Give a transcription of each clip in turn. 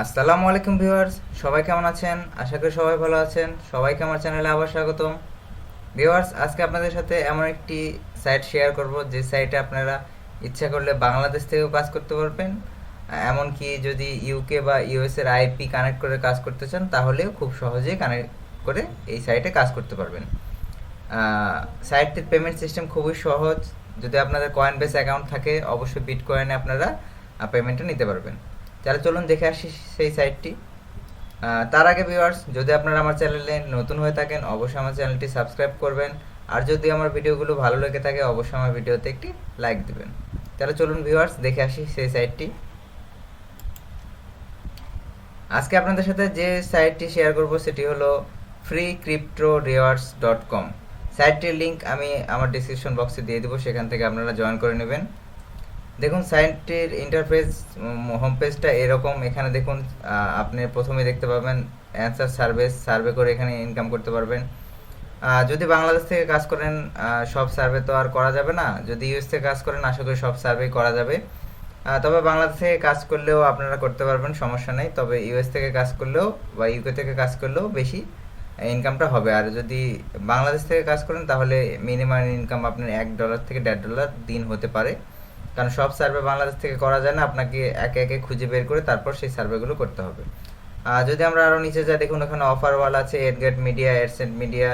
আসসালামু আলাইকুম ভিউয়ার্স, সবাই কেমন আছেন? আশা করি সবাই ভালো আছেন। সবাইকে আমার চ্যানেলে আবার স্বাগতম। ভিউয়ার্স, আজকে আপনাদের সাথে এমন একটি সাইট শেয়ার করব যে সাইটে আপনারা ইচ্ছা করলে বাংলাদেশ থেকেও কাজ করতে পারবেন। এমনকি যদি ইউকে বা ইউএস এর আইপি কানেক্ট করে কাজ করতে চান তাহলেও খুব সহজেই কানেক্ট করে এই সাইটে কাজ করতে পারবেন। সাইটটির পেমেন্ট সিস্টেম খুবই সহজ। যদি আপনাদের কয়েন বেস অ্যাকাউন্ট থাকে অবশ্যই বিটকয়েনে আপনারা পেমেন্টটা নিতে পারবেন। তাহলে চলুন দেখে আসি সেই সাইটটি। তার আগে ভিউয়ার্স, যদি আপনারা আমার চ্যানেলে নতুন হয়ে থাকেন অবশ্যই আমার চ্যানেলটি সাবস্ক্রাইব করবেন। আর যদি আমার ভিডিওগুলো ভালো লেগে থাকে অবশ্যই আমার ভিডিওতে একটি লাইক দিবেন। তাহলে চলুন ভিউয়ার্স দেখে আসি সেই সাইটটি। আজকে আপনাদের সাথে যে সাইটটি শেয়ার করব সেটি হলো freecryptorewards.com। সাইটটির লিঙ্ক আমি আমার ডিসক্রিপশন বক্সে দিয়ে দেবো, সেখান থেকে আপনারা জয়েন করে নেবেন। দেখুন সাইটটির ইন্টারফেস, হোম পেজটা এরকম। এখানে দেখুন আপনি প্রথমে দেখতে পাবেন অ্যান্সার সার্ভে করে এখানে ইনকাম করতে পারবেন। যদি বাংলাদেশ থেকে কাজ করেন সব সার্ভে তো আর করা যাবে না। যদি ইউএস থেকে কাজ করেন আশা করি সব সার্ভে করা যাবে। তবে বাংলাদেশ থেকে কাজ করলেও আপনারা করতে পারবেন, সমস্যা নেই। তবে ইউএস থেকে কাজ করলেও বা ইউকে থেকে কাজ করলেও বেশি ইনকামটা হবে। আর যদি বাংলাদেশ থেকে কাজ করেন তাহলে মিনিমাম ইনকাম আপনার $1 থেকে $1.5 দিন হতে পারে, কারণ সব সার্ভে বাংলাদেশ থেকে করা যায় না। আপনাকে একে একে খুঁজে বের করে তারপর সেই সার্ভেগুলো করতে হবে। যদি আমরা আরও নিচে যাই দেখুন ওখানে অফার ওয়াল আছে, এডগেট মিডিয়া, এডসেন্ট মিডিয়া,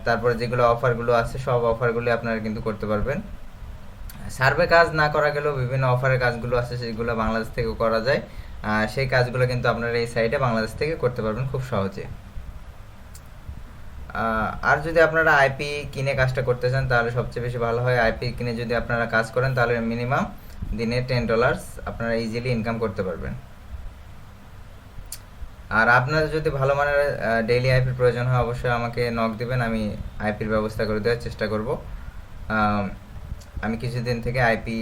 তারপরে যেগুলো অফারগুলো আছে সব অফারগুলো আপনারা কিন্তু করতে পারবেন। সার্ভে কাজ না করা গেলেও বিভিন্ন অফারের কাজগুলো আছে সেগুলো বাংলাদেশ থেকেও করা যায়। সেই কাজগুলো কিন্তু আপনারা এই সাইটে বাংলাদেশ থেকে করতে পারবেন খুব সহজে। আর যদি আপনারা আইপি কিনে কাজটা করতে চান তাহলে সবচেয়ে বেশি ভালো হয়। আইপি কিনে যদি আপনারা কাজ করেন তাহলে মিনিমাম দিনে $10 আপনারা ইজিলি ইনকাম করতে পারবেন। আর আপনাদের যদি ভালো মানের ডেইলি আইপির প্রয়োজন হয় অবশ্যই আমাকে নক দিবেন, আমি আইপির ব্যবস্থা করে দেওয়ার চেষ্টা করব। আমি কিছুদিন থেকে আইপি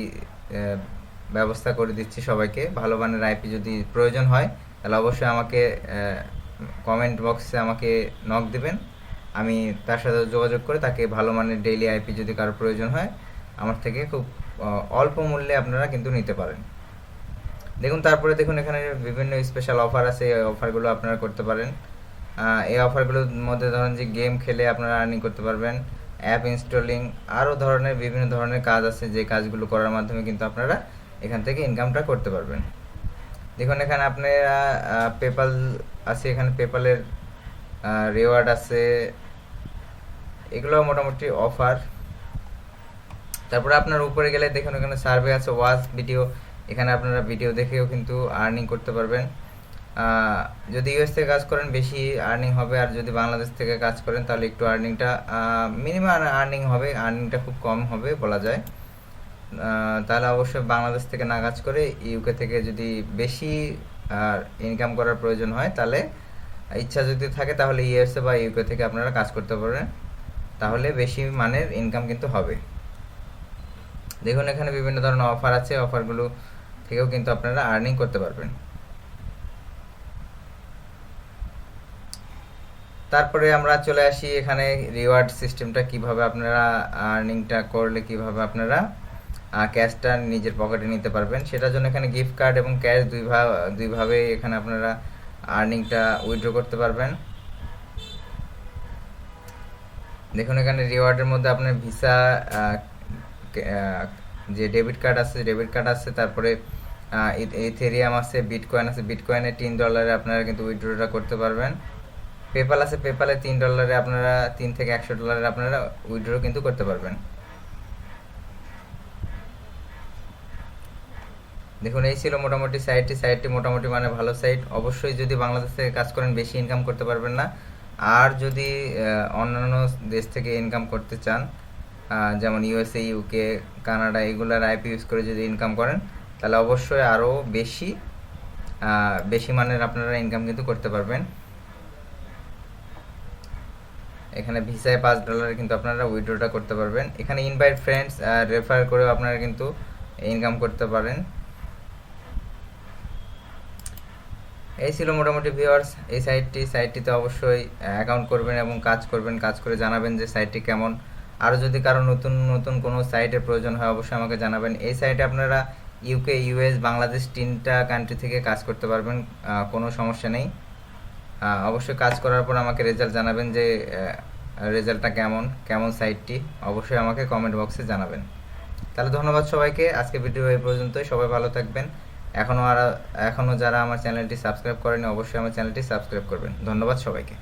ব্যবস্থা করে দিচ্ছি সবাইকে। ভালো মানের আইপি যদি প্রয়োজন হয় তাহলে অবশ্যই আমাকে কমেন্ট বক্সে আমাকে নক দিবেন। আমি তার সাথে যোগাযোগ করে তাকে ভালো মানের ডেইলি আইপি যদি কারো প্রয়োজন হয় আমার থেকে খুব অল্প মূল্যে আপনারা কিন্তু নিতে পারেন। দেখুন তারপরে দেখুন এখানে বিভিন্ন স্পেশাল অফার আছে, এই অফারগুলো আপনারা করতে পারেন। এই অফারগুলোর মধ্যে ধরেন যে গেম খেলে আপনারা আর্নিং করতে পারবেন, অ্যাপ ইনস্টলিং, আরও ধরনের বিভিন্ন ধরনের কাজ আছে যে কাজগুলো করার মাধ্যমে কিন্তু আপনারা এখান থেকে ইনকামটা করতে পারবেন। দেখুন এখানে আপনারা পেপাল আছে, এখানে পেপালের রিওয়ার্ড আছে, এগুলো মোটামুটি অফার। তারপরে আপনার উপরে গেলে দেখুন এখানে সার্ভে আছে, ওয়াচ ভিডিও, এখানে আপনারা ভিডিও দেখেও কিন্তু আর্নিং করতে পারবেন। যদি ইউএস থেকে কাজ করেন বেশি আর্নিং হবে, আর যদি বাংলাদেশ থেকে কাজ করেন তাহলে একটু আর্নিংটা মিনিমাম আর্নিং হবে, আর্নিংটা খুব কম হবে বলা যায়। তাহলে অবশ্যই বাংলাদেশ থেকে না কাজ করে ইউকে থেকে যদি বেশি ইনকাম করার প্রয়োজন হয় তাহলে ইচ্ছা যদি থাকে তাহলে ইউএসএ বা ইউকে থেকে আপনারা কাজ করতে পারবেন, তাহলে বেশি মানের ইনকাম কিন্তু হবে। দেখুন এখানে বিভিন্ন ধরনের অফার আছে, অফারগুলো থেকেও কিন্তু আপনারা আর্নিং করতে পারবেন। তারপরে আমরা চলে আসি এখানে রিওয়ার্ড সিস্টেমটা কিভাবে আপনারা আর্নিংটা করলে কিভাবে আপনারা ক্যাশটা নিজের পকেটে নিতে পারবেন সেটার জন্য এখানে গিফট কার্ড এবং ক্যাশ দুইভাবে এখানে আপনারা আর্নিংটা উইথড্র করতে পারবেন। দেখুন এখানে রিওয়ার্ডের মধ্যে আপনার ভিসা, যে ডেবিট কার্ড আছে, তারপরে ইথেরিয়াম আছে, বিটকয়েন আছে, বিটকয়েনে $3 আপনারা কিন্তু উইথড্রটা করতে পারবেন। পেপাল আছে, পেপালে $3 আপনারা $3 থেকে $100 আপনারা উইথড্র কিন্তু করতে পারবেন। দেখুন এই ছিল মোটামুটি সাইটটি মোটামুটি মানে ভালো সাইট। অবশ্যই যদি বাংলাদেশ থেকে কাজ করেন বেশি ইনকাম করতে পারবেন না, আর যদি অন্যান্য দেশ থেকে ইনকাম করতে চান যেমন ইউএসএ, ইউকে, কানাডা, এগুলার আইপি ইউজ করে যদি ইনকাম করেন তাহলে অবশ্যই আরও বেশি মানের আপনারা ইনকাম কিন্তু করতে পারবেন। এখানে ভিসায় $5 কিন্তু আপনারা উইথড্রটা করতে পারবেন। এখানে ইনভাইট ফ্রেন্ডস, রেফার করেও আপনারা কিন্তু ইনকাম করতে পারেন। এই ছিল মোটামুটি ভিউয়ার্স এই সাইটটিতে অবশ্যই অ্যাকাউন্ট করবেন এবং কাজ করে জানাবেন যে সাইটটি কেমন। আরও যদি কারো নতুন কোনো সাইটের প্রয়োজন হয় অবশ্যই আমাকে জানাবেন। এই সাইটে আপনারা ইউকে, ইউএস, বাংলাদেশ 3টা কান্ট্রি থেকে কাজ করতে পারবেন, কোনো সমস্যা নেই। অবশ্যই কাজ করার পর আমাকে রেজাল্ট জানাবেন যে রেজাল্টটা কেমন, কেমন সাইটটি, অবশ্যই আমাকে কমেন্ট বক্সে জানাবেন। তাহলে ধন্যবাদ সবাইকে, আজকে ভিডিও এই পর্যন্তই। সবাই ভালো থাকবেন। এখনও যারা আমার চ্যানেলটি সাবস্ক্রাইব করেনি অবশ্যই আমার চ্যানেলটি সাবস্ক্রাইব করবেন। ধন্যবাদ সবাইকে।